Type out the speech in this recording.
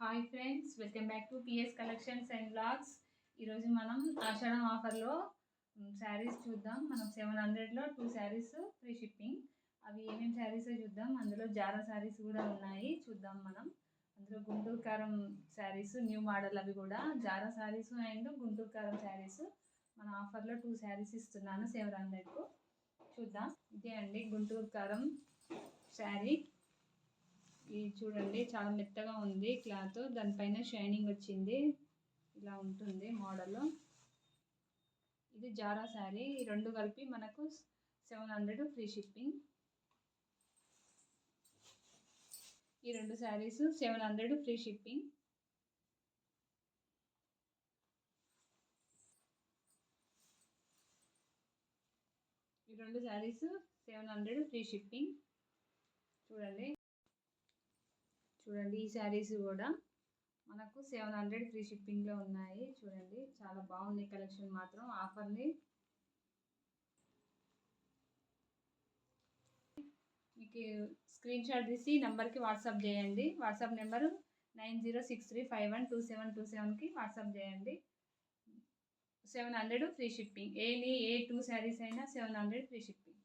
Hi friends, welcome back to PS collections and blogs. ఈరోజు మనం ఆషాఢం ఆఫర్లో శారీస్ చూద్దాం. మనం 700లో 2 శారీస్ ఫ్రీ షిప్పింగ్. అవి ఏమేమి శారీస్ చూద్దాం. అందులో జారా శారీస్ కూడా ఉన్నాయి, చూద్దాం మనం. అందులో గుంటూరు కారం శారీస్ న్యూ మోడల్, అవి కూడా జారా శారీస్ అండ్ గుంటూరు కారం శారీస్. మన ఆఫర్లో 2 శారీస్ ఇస్తున్నాను 700కు. చూద్దాం. ఇదే అండి గుంటూరు కారం శారీ. ఇది చూడండి, చాలా మెత్తగా ఉంది క్లాత్, దానిపైన షైనింగ్ వచ్చింది, ఇలా ఉంటుంది మోడల్. ఇది జారా శారీ. ఈ రెండు కలిపి మనకు 700 ఫ్రీ షిప్పింగ్. ఈ రెండు శారీస్ 700 ఫ్రీ షిప్పింగ్. ఈ రెండు శారీస్ 700 ఫ్రీ షిప్పింగ్. చూడండి, ఈ శారీస్ కూడా మనకు 700 ఫ్రీ షిప్పింగ్లో ఉన్నాయి. చూడండి, చాలా బాగుంది కలెక్షన్ మాత్రం. ఆఫర్ని మీకు స్క్రీన్ షాట్ తీసి నెంబర్కి వాట్సాప్ చేయండి. వాట్సాప్ నెంబరు 9063512727కి వాట్సాప్ చేయండి. 700 ఫ్రీ షిప్పింగ్. ఏ 2 శారీస్ అయినా 700 ఫ్రీ షిప్పింగ్.